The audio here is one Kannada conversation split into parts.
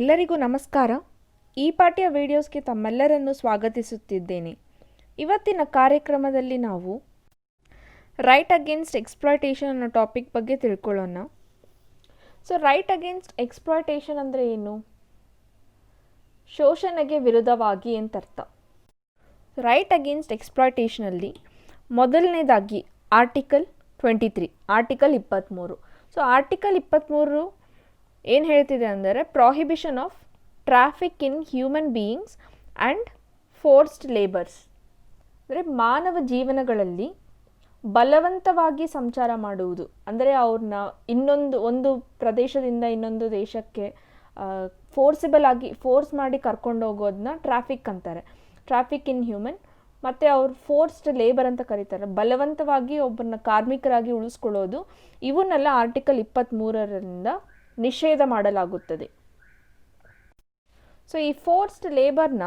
ಎಲ್ಲರಿಗೂ ನಮಸ್ಕಾರ. ಈ ಪಾಠ್ಯ ವಿಡಿಯೋಸ್ಗೆ ತಮ್ಮೆಲ್ಲರನ್ನು ಸ್ವಾಗತಿಸುತ್ತಿದ್ದೇನೆ. ಇವತ್ತಿನ ಕಾರ್ಯಕ್ರಮದಲ್ಲಿ ನಾವು ರೈಟ್ ಅಗೇನ್ಸ್ಟ್ ಎಕ್ಸ್ಪ್ಲಾಯ್ಟೇಷನ್ ಅನ್ನೋ ಟಾಪಿಕ್ ಬಗ್ಗೆ ತಿಳ್ಕೊಳ್ಳೋಣ. ರೈಟ್ ಅಗೇನ್ಸ್ಟ್ ಎಕ್ಸ್ಪ್ಲಾಯ್ಟೇಷನ್ ಅಂದರೆ ಏನು? ಶೋಷಣೆಗೆ ವಿರುದ್ಧವಾಗಿ ಅಂತ ಅರ್ಥ. ರೈಟ್ ಅಗೇನ್ಸ್ಟ್ ಎಕ್ಸ್ಪ್ಲಾಯ್ಟೇಷನಲ್ಲಿ ಮೊದಲನೇದಾಗಿ ಆರ್ಟಿಕಲ್ 23. ಆರ್ಟಿಕಲ್ 23 ಏನು ಹೇಳ್ತಿದೆ ಅಂದರೆ prohibition of traffic in human beings and forced labours. ಅಂದರೆ ಮಾನವ ಜೀವನಗಳಲ್ಲಿ ಬಲವಂತವಾಗಿ ಸಂಚಾರ ಮಾಡುವುದು, ಅಂದರೆ ಅವ್ರನ್ನ ಒಂದು ಪ್ರದೇಶದಿಂದ ಇನ್ನೊಂದು ದೇಶಕ್ಕೆ ಫೋರ್ಸ್ ಮಾಡಿ ಕರ್ಕೊಂಡು ಹೋಗೋದನ್ನ ಟ್ರಾಫಿಕ್ ಅಂತಾರೆ. Traffic in human. ಮತ್ತು ಅವ್ರು ಫೋರ್ಸ್ಡ್ ಲೇಬರ್ ಅಂತ ಕರೀತಾರೆ, ಬಲವಂತವಾಗಿ ಒಬ್ಬರನ್ನ ಕಾರ್ಮಿಕರಾಗಿ ಉಳಿಸ್ಕೊಳ್ಳೋದು. ಇವನ್ನೆಲ್ಲ ಆರ್ಟಿಕಲ್ 23ರಿಂದ ನಿಷೇಧ ಮಾಡಲಾಗುತ್ತದೆ. ಈ ಫೋರ್ಸ್ಡ್ ಲೇಬರ್ನ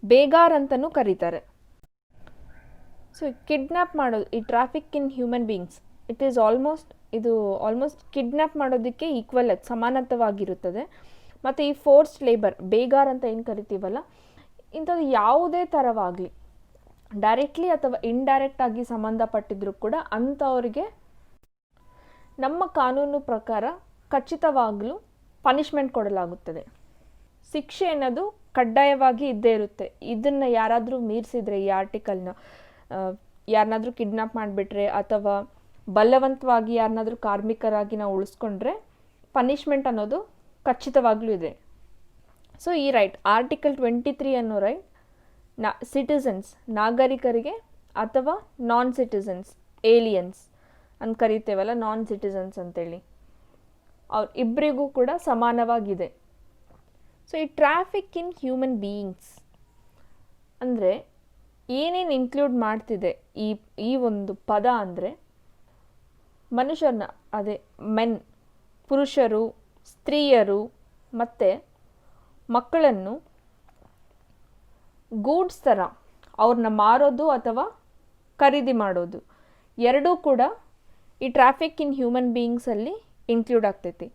ಬೇಗಾರ್ ಅಂತಲೂ ಕರೀತಾರೆ. ಕಿಡ್ನ್ಯಾಪ್ ಮಾಡೋದು, ಈ ಟ್ರಾಫಿಕ್ ಇನ್ ಹ್ಯೂಮನ್ ಬೀಯಿಂಗ್ಸ್ ಇದು ಆಲ್ಮೋಸ್ಟ್ ಕಿಡ್ನ್ಯಾಪ್ ಮಾಡೋದಕ್ಕೆ ಈಕ್ವಲ್ ಸಮಾನತವಾಗಿರುತ್ತದೆ. ಮತ್ತು ಈ ಫೋರ್ಸ್ಡ್ ಲೇಬರ್ ಬೇಗಾರ್ ಅಂತ ಏನು ಕರಿತೀವಲ್ಲ, ಇಂಥದ್ದು ಯಾವುದೇ ಥರವಾಗಲಿ ಡೈರೆಕ್ಟ್ಲಿ ಅಥವಾ ಇಂಡೈರೆಕ್ಟ್ ಆಗಿ ಸಂಬಂಧಪಟ್ಟಿದ್ರು ಕೂಡ ಅಂಥವ್ರಿಗೆ ನಮ್ಮ ಕಾನೂನು ಪ್ರಕಾರ ಖಚಿತವಾಗಲೂ ಪನಿಷ್ಮೆಂಟ್ ಕೊಡಲಾಗುತ್ತದೆ. ಶಿಕ್ಷೆ ಅನ್ನೋದು ಕಡ್ಡಾಯವಾಗಿ ಇದ್ದೇ ಇರುತ್ತೆ. ಇದನ್ನು ಯಾರಾದರೂ ಮೀರಿಸಿದ್ರೆ, ಈ ಆರ್ಟಿಕಲ್ನ ಯಾರನ್ನಾದರೂ ಕಿಡ್ನಾಪ್ ಮಾಡಿಬಿಟ್ರೆ ಅಥವಾ ಬಲವಂತವಾಗಿ ಯಾರನ್ನಾದರೂ ಕಾರ್ಮಿಕರಾಗಿ ನಾವು ಉಳಿಸ್ಕೊಂಡ್ರೆ ಪನಿಷ್ಮೆಂಟ್ ಅನ್ನೋದು ಖಚಿತವಾಗ್ಲೂ ಇದೆ. ಈ ರೈಟ್ ಆರ್ಟಿಕಲ್ 23 ಅನ್ನೋ ರೈಟ್ ಸಿಟಿಸನ್ಸ್ ನಾಗರಿಕರಿಗೆ ಅಥವಾ ನಾನ್ ಸಿಟಿಸನ್ಸ್ ಏಲಿಯನ್ಸ್ ಅಂತ ಕರಿತೇವಲ್ಲ, ನಾನ್ ಸಿಟಿಸನ್ಸ್ ಅಂತೇಳಿ, ಅವ್ರು ಇಬ್ಬರಿಗೂ ಕೂಡ ಸಮಾನವಾಗಿದೆ. ಈ ಟ್ರಾಫಿಕ್ ಇನ್ ಹ್ಯೂಮನ್ ಬೀಯಿಂಗ್ಸ್ ಅಂದರೆ ಏನೇನು ಇನ್ಕ್ಲೂಡ್ ಮಾಡ್ತಿದೆ ಈ ಒಂದು ಪದ ಅಂದರೆ ಮನುಷ್ಯರನ್ನ, ಅದೇ ಪುರುಷರು, ಸ್ತ್ರೀಯರು ಮತ್ತು ಮಕ್ಕಳನ್ನು ಗೂಡ್ಸ್ ಥರ ಅವ್ರನ್ನ ಮಾರೋದು ಅಥವಾ ಖರೀದಿ ಮಾಡೋದು ಎರಡೂ ಕೂಡ ಈ ಟ್ರಾಫಿಕ್ ಇನ್ ಹ್ಯೂಮನ್ ಬೀಯಿಂಗ್ಸಲ್ಲಿ ಇನ್ಕ್ಲೂಡ್ ಆಗ್ತೈತಿ.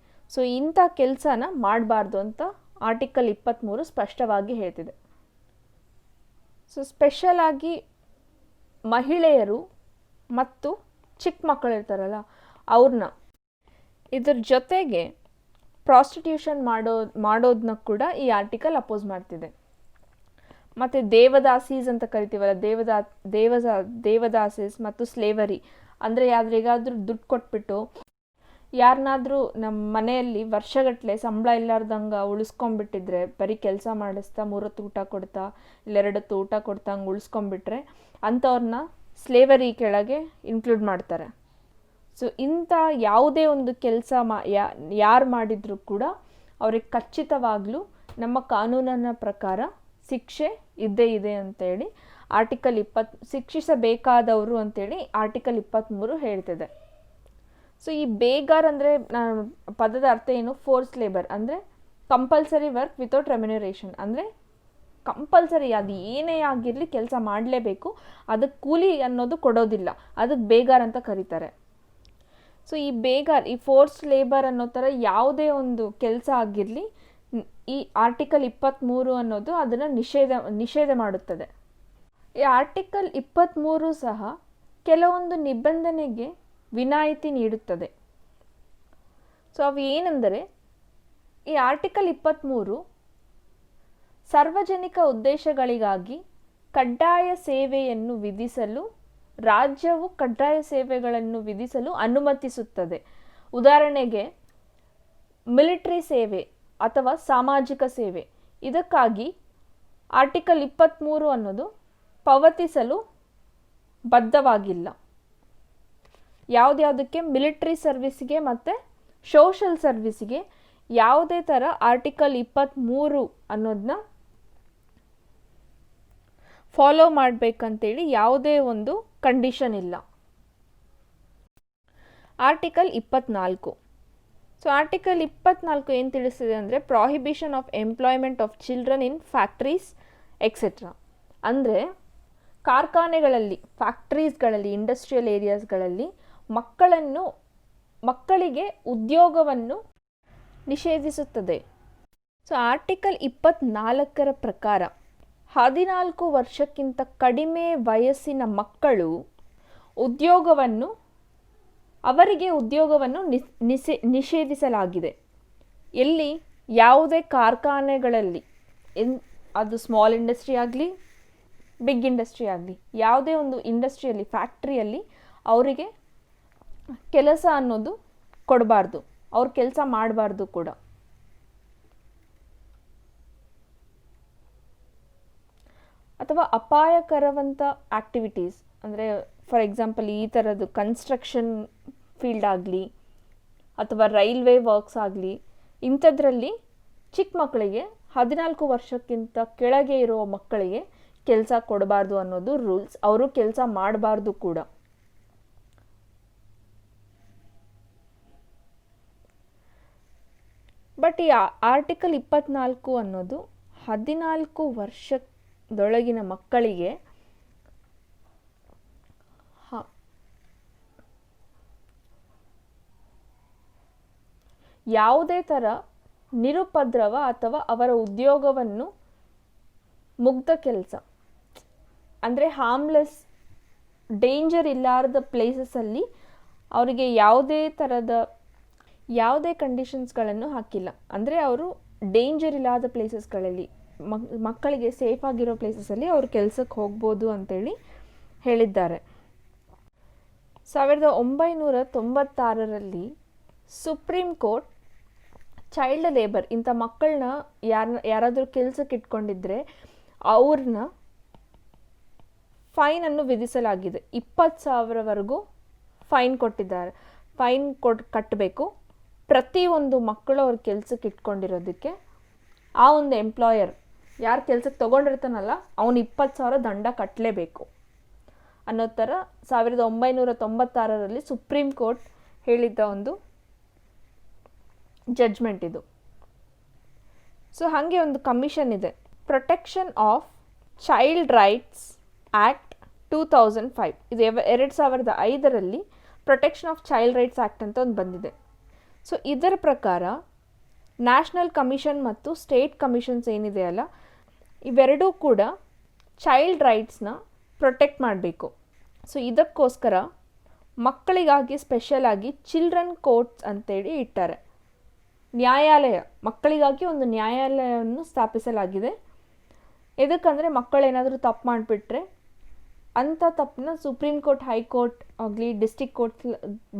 ಇಂಥ ಕೆಲಸನ ಮಾಡಬಾರ್ದು ಅಂತ ಆರ್ಟಿಕಲ್ 23 ಸ್ಪಷ್ಟವಾಗಿ ಹೇಳ್ತಿದೆ. ಸ್ಪೆಷಲ್ ಆಗಿ ಮಹಿಳೆಯರು ಮತ್ತು ಚಿಕ್ಕ ಮಕ್ಕಳು ಇರ್ತಾರಲ್ಲ ಅವ್ರನ್ನ, ಇದ್ರ ಜೊತೆಗೆ ಪ್ರಾಸ್ಟಿಟ್ಯೂಷನ್ ಮಾಡೋದನ್ನ ಕೂಡ ಈ ಆರ್ಟಿಕಲ್ ಅಪೋಸ್ ಮಾಡ್ತಿದೆ. ಮತ್ತು ದೇವದಾಸೀಸ್ ಅಂತ ಕರಿತೀವಲ್ಲ, ದೇವದಾಸೀಸ್ ಮತ್ತು ಸ್ಲೇವರಿ ಅಂದರೆ ಯಾರಿಗಾದ್ರೂ ದುಡ್ಡು ಕೊಟ್ಬಿಟ್ಟು ಯಾರನ್ನಾದ್ರೂ ನಮ್ಮ ಮನೆಯಲ್ಲಿ ವರ್ಷಗಟ್ಟಲೆ ಸಂಬಳ ಇಲ್ಲಾರ್ದಂಗೆ ಉಳಿಸ್ಕೊಂಡ್ಬಿಟ್ಟಿದ್ರೆ, ಬರೀ ಕೆಲಸ ಮಾಡಿಸ್ತಾ 3 ಹೊತ್ತು ಊಟ ಕೊಡ್ತಾ ಇಲ್ಲ 2 ಹೊತ್ತು ಊಟ ಕೊಡ್ತಾ ಹಂಗೆ ಉಳಿಸ್ಕೊಂಡ್ಬಿಟ್ರೆ ಅಂಥವ್ರನ್ನ ಸ್ಲೇವರಿ ಕೆಳಗೆ ಇನ್ಕ್ಲೂಡ್ ಮಾಡ್ತಾರೆ. ಇಂಥ ಯಾವುದೇ ಒಂದು ಕೆಲಸ ಯಾರು ಮಾಡಿದರೂ ಕೂಡ ಅವ್ರಿಗೆ ಖಚಿತವಾಗ್ಲೂ ನಮ್ಮ ಕಾನೂನಿನ ಪ್ರಕಾರ ಶಿಕ್ಷೆ ಇದ್ದೇ ಇದೆ ಅಂತೇಳಿ ಆರ್ಟಿಕಲ್ 20 ಶಿಕ್ಷಿಸಬೇಕಾದವರು ಅಂತೇಳಿ ಆರ್ಟಿಕಲ್ 23 ಹೇಳ್ತಿದೆ. ಈ ಬೇಗಾರ್ ಅಂದರೆ ಪದದ ಅರ್ಥ ಏನು? ಫೋರ್ಸ್ ಲೇಬರ್ ಅಂದರೆ ಕಂಪಲ್ಸರಿ ವರ್ಕ್ ವಿತೌಟ್ ರೆಮ್ಯುನರೇಷನ್, ಅಂದರೆ ಕಂಪಲ್ಸರಿ ಅದು ಏನೇ ಆಗಿರಲಿ ಕೆಲಸ ಮಾಡಲೇಬೇಕು, ಅದಕ್ಕೆ ಕೂಲಿ ಅನ್ನೋದು ಕೊಡೋದಿಲ್ಲ, ಅದಕ್ಕೆ ಬೇಗಾರ್ ಅಂತ ಕರೀತಾರೆ. ಈ ಬೇಗಾರ್, ಈ ಫೋರ್ಸ್ ಲೇಬರ್ ಅನ್ನೋ ಥರ ಯಾವುದೇ ಒಂದು ಕೆಲಸ ಆಗಿರಲಿ ಈ ಆರ್ಟಿಕಲ್ 23 ಅನ್ನೋದು ಅದನ್ನು ನಿಷೇಧ ಮಾಡುತ್ತದೆ. ಈ ಆರ್ಟಿಕಲ್ 23 ಸಹ ಕೆಲವೊಂದು ನಿಬಂಧನೆಗೆ ವಿನಾಯಿತಿ ನೀಡುತ್ತದೆ. ಅವು ಏನೆಂದರೆ, ಈ ಆರ್ಟಿಕಲ್ 23 ಸಾರ್ವಜನಿಕ ಉದ್ದೇಶಗಳಿಗಾಗಿ ಕಡ್ಡಾಯ ಸೇವೆಯನ್ನು ವಿಧಿಸಲು ರಾಜ್ಯವು ಕಡ್ಡಾಯ ಸೇವೆಗಳನ್ನು ವಿಧಿಸಲು ಅನುಮತಿಸುತ್ತದೆ. ಉದಾಹರಣೆಗೆ ಮಿಲಿಟರಿ ಸೇವೆ ಅಥವಾ ಸಾಮಾಜಿಕ ಸೇವೆ, ಇದಕ್ಕಾಗಿ ಆರ್ಟಿಕಲ್ 23 ಅನ್ನೋದು ಪಾವತಿಸಲು ಬದ್ಧವಾಗಿಲ್ಲ. ಯಾವುದ್ಯಾವುದಕ್ಕೆ? ಮಿಲಿಟರಿ ಸರ್ವಿಸ್ಗೆ ಮತ್ತು ಸೋಷಲ್ ಸರ್ವಿಸ್ಗೆ ಯಾವುದೇ ಥರ ಆರ್ಟಿಕಲ್ 23 ಅನ್ನೋದನ್ನ ಫಾಲೋ ಮಾಡಬೇಕಂತೇಳಿ ಯಾವುದೇ ಒಂದು ಕಂಡೀಷನ್ ಇಲ್ಲ. ಆರ್ಟಿಕಲ್ 24. ಆರ್ಟಿಕಲ್ 24 ಏನು ತಿಳಿಸ್ತಿದೆ ಅಂದರೆ prohibition of employment of children in factories etcetera. ಅಂದರೆ ಕಾರ್ಖಾನೆಗಳಲ್ಲಿ, ಫ್ಯಾಕ್ಟ್ರೀಸ್ಗಳಲ್ಲಿ, ಇಂಡಸ್ಟ್ರಿಯಲ್ ಏರಿಯಾಸ್ಗಳಲ್ಲಿ ಮಕ್ಕಳಿಗೆ ಉದ್ಯೋಗವನ್ನು ನಿಷೇಧಿಸುತ್ತದೆ. ಸೊ ಆರ್ಟಿಕಲ್ 24ರ ಪ್ರಕಾರ 14 ವರ್ಷಕ್ಕಿಂತ ಕಡಿಮೆ ವಯಸ್ಸಿನ ಮಕ್ಕಳು ಅವರಿಗೆ ಉದ್ಯೋಗವನ್ನು ನಿಷೇಧಿಸಲಾಗಿದೆ. ಎಲ್ಲಿ? ಯಾವುದೇ ಕಾರ್ಖಾನೆಗಳಲ್ಲಿ, ಅದು ಸ್ಮಾಲ್ ಇಂಡಸ್ಟ್ರಿ ಆಗಲಿ ಬಿಗ್ ಇಂಡಸ್ಟ್ರಿ ಆಗಲಿ, ಯಾವುದೇ ಒಂದು ಇಂಡಸ್ಟ್ರಿಯಲ್ಲಿ, ಫ್ಯಾಕ್ಟ್ರಿಯಲ್ಲಿ ಅವರಿಗೆ ಕೆಲಸ ಅನ್ನೋದು ಕೊಡಬಾರ್ದು, ಅವ್ರು ಕೆಲಸ ಮಾಡಬಾರ್ದು ಕೂಡ. ಅಥವಾ ಅಪಾಯಕರವಂಥ ಆ್ಯಕ್ಟಿವಿಟೀಸ್, ಅಂದರೆ ಫಾರ್ ಎಕ್ಸಾಂಪಲ್ ಈ ಥರದ್ದು ಕನ್ಸ್ಟ್ರಕ್ಷನ್ ಫೀಲ್ಡ್ ಆಗಲಿ ಅಥವಾ ರೈಲ್ವೆ ವರ್ಕ್ಸ್ ಆಗಲಿ, ಇಂಥದ್ರಲ್ಲಿ ಚಿಕ್ಕ ಮಕ್ಕಳಿಗೆ 14 ವರ್ಷಕ್ಕಿಂತ ಕೆಳಗೆ ಇರೋ ಮಕ್ಕಳಿಗೆ ಕೆಲಸ ಕೊಡಬಾರ್ದು ಅನ್ನೋದು ರೂಲ್ಸ್. ಅವರು ಕೆಲಸ ಮಾಡಬಾರ್ದು ಕೂಡ. ಬಟ್ ಈ ಆರ್ಟಿಕಲ್ 24 ಅನ್ನೋದು 14 ವರ್ಷದೊಳಗಿನ ಮಕ್ಕಳಿಗೆ ಯಾವುದೇ ಥರ ನಿರುಪದ್ರವ ಅಥವಾ ಅವರ ಉದ್ಯೋಗವನ್ನು ಮುಗ್ಧ ಕೆಲಸ, ಅಂದರೆ ಹಾರ್ಮ್ಲೆಸ್, ಡೇಂಜರ್ ಇಲ್ಲಾರದ ಪ್ಲೇಸಸಲ್ಲಿ ಅವರಿಗೆ ಯಾವುದೇ ಕಂಡೀಷನ್ಸ್ಗಳನ್ನು ಹಾಕಿಲ್ಲ. ಅಂದರೆ ಅವರು ಡೇಂಜರ್ ಇಲ್ಲದ ಪ್ಲೇಸಸ್ಗಳಲ್ಲಿ, ಮಕ್ಕಳಿಗೆ ಸೇಫ್ ಆಗಿರೋ ಪ್ಲೇಸಸಲ್ಲಿ ಅವರು ಕೆಲಸಕ್ಕೆ ಹೋಗ್ಬೋದು ಅಂತೇಳಿ ಹೇಳಿದ್ದಾರೆ. 1996ರಲ್ಲಿ ಸುಪ್ರೀಂ ಕೋರ್ಟ್ ಚೈಲ್ಡ್ ಲೇಬರ್, ಇಂಥ ಮಕ್ಕಳನ್ನ ಯಾರಾದರೂ ಕೆಲಸಕ್ಕೆ ಇಟ್ಕೊಂಡಿದ್ರೆ ಅವ್ರನ್ನ ಫೈನನ್ನು ವಿಧಿಸಲಾಗಿದೆ. 20,000ವರೆಗೂ ಫೈನ್ ಕೊಟ್ಟಿದ್ದಾರೆ. ಫೈನ್ ಕಟ್ಟಬೇಕು ಪ್ರತಿಯೊಂದು ಮಕ್ಕಳು ಅವ್ರ ಕೆಲಸಕ್ಕೆ ಇಟ್ಕೊಂಡಿರೋದಕ್ಕೆ. ಆ ಒಂದು ಎಂಪ್ಲಾಯರ್ ಯಾರು ಕೆಲಸಕ್ಕೆ ತೊಗೊಂಡಿರ್ತಾನಲ್ಲ ಅವನು 20,000 ದಂಡ ಕಟ್ಟಲೇಬೇಕು ಅನ್ನೋ ಥರ 1996ರಲ್ಲಿ ಸುಪ್ರೀಂ ಕೋರ್ಟ್ ಹೇಳಿದ್ದ ಒಂದು ಜಡ್ಜ್ಮೆಂಟ್ ಇದು. ಸೊ ಹಾಗೆ ಒಂದು ಕಮಿಷನ್ ಇದೆ, protection of child rights act 2005. ಇದು 2005ರಲ್ಲಿ protection of child rights act ಅಂತ ಒಂದು ಬಂದಿದೆ. ಸೊ ಇದರ ಪ್ರಕಾರ ನ್ಯಾಷನಲ್ ಕಮಿಷನ್ ಮತ್ತು ಸ್ಟೇಟ್ ಕಮಿಷನ್ಸ್ ಏನಿದೆಯಲ್ಲ, ಇವೆರಡೂ ಕೂಡ ಚೈಲ್ಡ್ ರೈಟ್ಸ್ನ ಪ್ರೊಟೆಕ್ಟ್ ಮಾಡಬೇಕು. ಸೊ ಇದಕ್ಕೋಸ್ಕರ ಮಕ್ಕಳಿಗಾಗಿ ಸ್ಪೆಷಲಾಗಿ ಚಿಲ್ಡ್ರನ್ ಕೋರ್ಟ್ಸ್ ಅಂತೇಳಿ ಇಟ್ಟಾರೆ. ನ್ಯಾಯಾಲಯ, ಮಕ್ಕಳಿಗಾಗಿ ಒಂದು ನ್ಯಾಯಾಲಯವನ್ನು ಸ್ಥಾಪಿಸಲಾಗಿದೆ. ಎದಕ್ಕಂದರೆ ಮಕ್ಕಳೇನಾದರೂ ತಪ್ಪು ಮಾಡಿಬಿಟ್ರೆ ಅಂಥ ತಪ್ಪನ್ನ ಸುಪ್ರೀಂ ಕೋರ್ಟ್, ಹೈಕೋರ್ಟ್ ಆಗಲಿ,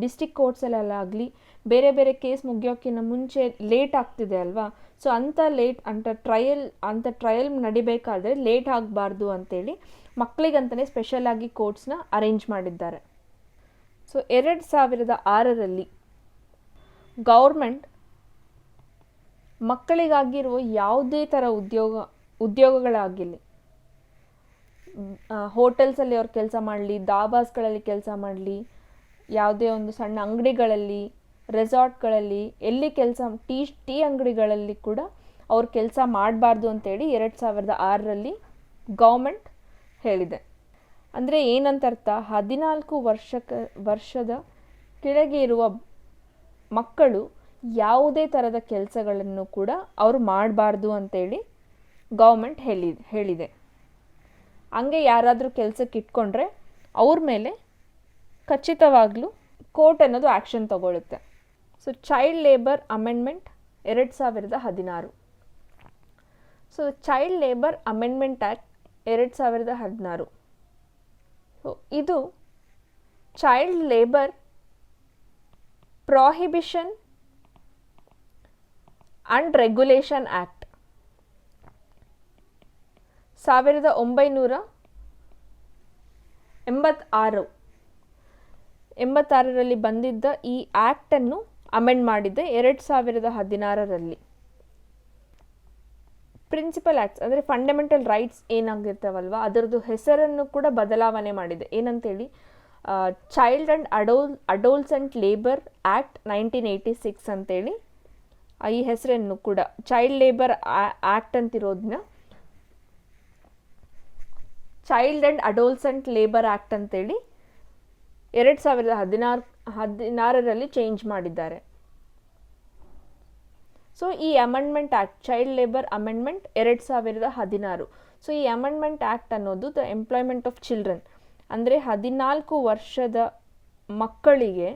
ಡಿಸ್ಟಿಕ್ ಕೋರ್ಟ್ಸಲ್ಲಾಗಲಿ, ಬೇರೆ ಬೇರೆ ಕೇಸ್ ಮುಗಿಯೋಕ್ಕಿಂತ ಮುಂಚೆ ಲೇಟ್ ಆಗ್ತಿದೆ ಅಲ್ವಾ, ಸೊ ಅಂಥ ಟ್ರಯಲ್ ನಡಿಬೇಕಾದ್ರೆ ಲೇಟ್ ಆಗಬಾರ್ದು ಅಂತೇಳಿ ಮಕ್ಕಳಿಗಂತಲೇ ಸ್ಪೆಷಲಾಗಿ ಕೋರ್ಟ್ಸ್ನ ಅರೇಂಜ್ ಮಾಡಿದ್ದಾರೆ. ಸೊ 2006ರಲ್ಲಿ ಗೌರ್ಮೆಂಟ್ ಮಕ್ಕಳಿಗಾಗಿರುವ ಯಾವುದೇ ಥರ ಉದ್ಯೋಗಗಳಾಗಿರಲಿ, ಹೋಟೆಲ್ಸಲ್ಲಿ ಅವ್ರು ಕೆಲಸ ಮಾಡಲಿ, ದಾಬಾಸ್ಗಳಲ್ಲಿ ಕೆಲಸ ಮಾಡಲಿ, ಯಾವುದೇ ಒಂದು ಸಣ್ಣ ಅಂಗಡಿಗಳಲ್ಲಿ, ರೆಸಾರ್ಟ್ಗಳಲ್ಲಿ, ಎಲ್ಲಿ ಟೀ ಅಂಗಡಿಗಳಲ್ಲಿ ಕೂಡ ಅವ್ರು ಕೆಲಸ ಮಾಡಬಾರ್ದು ಅಂತೇಳಿ 2006ರಲ್ಲಿ ಗೌರ್ಮೆಂಟ್ ಹೇಳಿದೆ. ಅಂದರೆ ಏನಂತ ಅರ್ಥ, 14 ವರ್ಷದ ಕೆಳಗೆ ಇರುವ ಮಕ್ಕಳು ಯಾವುದೇ ಥರದ ಕೆಲಸಗಳನ್ನು ಕೂಡ ಅವರು ಮಾಡಬಾರ್ದು ಅಂತೇಳಿ ಗೌರ್ಮೆಂಟ್ ಹೇಳಿದೆ. ಹಂಗೆ ಯಾರಾದರೂ ಕೆಲಸಕ್ಕೆ ಇಟ್ಕೊಂಡ್ರೆ ಅವ್ರ ಮೇಲೆ ಖಚಿತವಾಗ್ಲೂ ಕೋರ್ಟ್ ಅನ್ನೋದು ಆ್ಯಕ್ಷನ್ ತಗೊಳ್ಳುತ್ತೆ. So child labour amendment 2016. So child labour amendment act 2016. So ಇದು child labour prohibition and regulation act 1986ರಲ್ಲಿ ಬಂದಿದ್ದ ಈ ಆ್ಯಕ್ಟನ್ನು ಅಮೆಂಡ್ ಮಾಡಿದ್ದೆ 2016ರಲ್ಲಿ. ಪ್ರಿನ್ಸಿಪಲ್ ಆ್ಯಕ್ಟ್ಸ್ ಅಂದರೆ ಫಂಡಮೆಂಟಲ್ ರೈಟ್ಸ್ ಏನಾಗಿರ್ತಾವಲ್ವ ಅದರದ್ದು ಹೆಸರನ್ನು ಕೂಡ ಬದಲಾವಣೆ ಮಾಡಿದೆ. ಏನಂತೇಳಿ, child and adolescent labour act 1986 ಅಂತೇಳಿ ಈ ಹೆಸರನ್ನು ಕೂಡ ಚೈಲ್ಡ್ ಲೇಬರ್ ಆ್ಯಕ್ಟ್ ಅಂತಿರೋದನ್ನ child and adolescent labour act ಅಂತೇಳಿ 2016ರಲ್ಲಿ ಚೇಂಜ್ ಮಾಡಿದ್ದಾರೆ. ಸೊ ಈ amendment act, child labour amendment 2016. So ಈ ಅಮೆಂಡ್ಮೆಂಟ್ ಆ್ಯಕ್ಟ್ ಅನ್ನೋದು ದ ಎಂಪ್ಲಾಯ್ಮೆಂಟ್ ಆಫ್ ಚಿಲ್ಡ್ರನ್, ಅಂದರೆ 14 ವರ್ಷದ ಮಕ್ಕಳಿಗೆ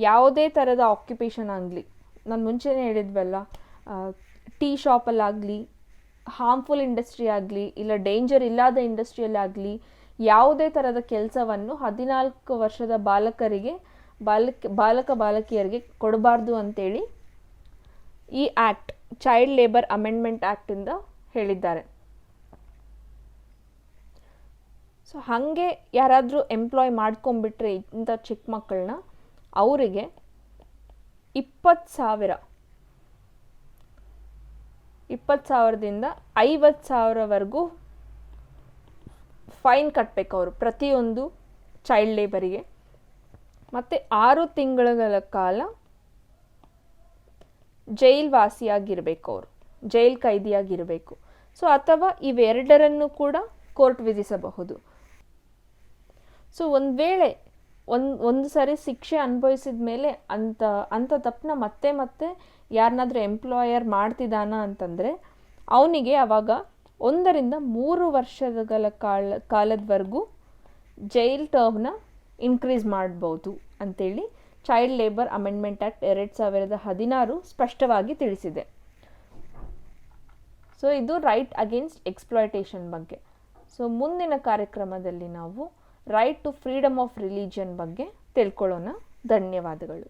ಯಾವುದೇ ಥರದ ಆಕ್ಯುಪೇಷನ್ ಆಗಲಿ, ನಾನು ಮುಂಚೆನೇ ಹೇಳಿದ್ವಲ್ಲ, ಟೀ ಶಾಪಲ್ಲಾಗಲಿ, ಹಾರ್ಮ್ಫುಲ್ ಇಂಡಸ್ಟ್ರಿ ಆಗಲಿ, ಇಲ್ಲ ಡೇಂಜರ್ ಇಲ್ಲದ ಇಂಡಸ್ಟ್ರಿಯಲ್ಲಾಗಲಿ, ಯಾವುದೇ ಥರದ ಕೆಲಸವನ್ನು 14 ವರ್ಷದ ಬಾಲಕಿಯರಿಗೆ ಕೊಡಬಾರ್ದು ಅಂತೇಳಿ ಈ ಆ್ಯಕ್ಟ್, ಚೈಲ್ಡ್ ಲೇಬರ್ ಅಮೆಂಡ್ಮೆಂಟ್ ಆ್ಯಕ್ಟಿಂದ ಹೇಳಿದ್ದಾರೆ. ಸೊ ಹಾಗೆ ಯಾರಾದರೂ ಎಂಪ್ಲಾಯ್ ಮಾಡ್ಕೊಂಬಿಟ್ರೆ ಇಂಥ ಚಿಕ್ಕ ಮಕ್ಕಳನ್ನ, ಅವರಿಗೆ 20,000ದಿಂದ 50,000ವರೆಗೂ ಫೈನ್ ಕಟ್ಟಬೇಕು ಅವರು ಪ್ರತಿಯೊಂದು ಚೈಲ್ಡ್ ಲೇಬರಿಗೆ, ಮತ್ತು 6 ತಿಂಗಳ ಕಾಲ ಜೈಲ್ ವಾಸಿಯಾಗಿರಬೇಕು, ಅವರು ಜೈಲ್ ಕೈದಿಯಾಗಿರಬೇಕು. ಸೊ ಅಥವಾ ಇವೆರಡರನ್ನು ಕೂಡ ಕೋರ್ಟ್ ವಿಧಿಸಬಹುದು. ಸೊ ಒಂದು ವೇಳೆ ಒಂದು ಸರಿ ಶಿಕ್ಷೆ ಅನುಭವಿಸಿದ ಮೇಲೆ ಅಂಥ ತಪ್ಪನ್ನ ಮತ್ತೆ ಯಾರನ್ನಾದ್ರೂ ಎಂಪ್ಲಾಯರ್ ಮಾಡ್ತಿದ್ದಾನ ಅಂತಂದರೆ ಅವನಿಗೆ ಆವಾಗ 1 ರಿಂದ 3 ವರ್ಷಗಳ ಕಾಲದವರೆಗೂ ಜೈಲ್ ಟರ್ಮ್ನ ಇನ್ಕ್ರೀಸ್ ಮಾಡ್ಬೋದು ಅಂತೇಳಿ ಚೈಲ್ಡ್ ಲೇಬರ್ ಅಮೆಂಡ್ಮೆಂಟ್ ಆ್ಯಕ್ಟ್ 2016 ಸ್ಪಷ್ಟವಾಗಿ ತಿಳಿಸಿದೆ. ಸೊ ಇದು ರೈಟ್ ಅಗೇನ್ಸ್ಟ್ ಎಕ್ಸ್ಪ್ಲಾಯ್ಟೇಷನ್ ಬಗ್ಗೆ. ಸೊ ಮುಂದಿನ ಕಾರ್ಯಕ್ರಮದಲ್ಲಿ ನಾವು right to freedom of religion ಬಗ್ಗೆ ತಿಳ್ಕೊಳ್ಳೋಣ. ಧನ್ಯವಾದಗಳು.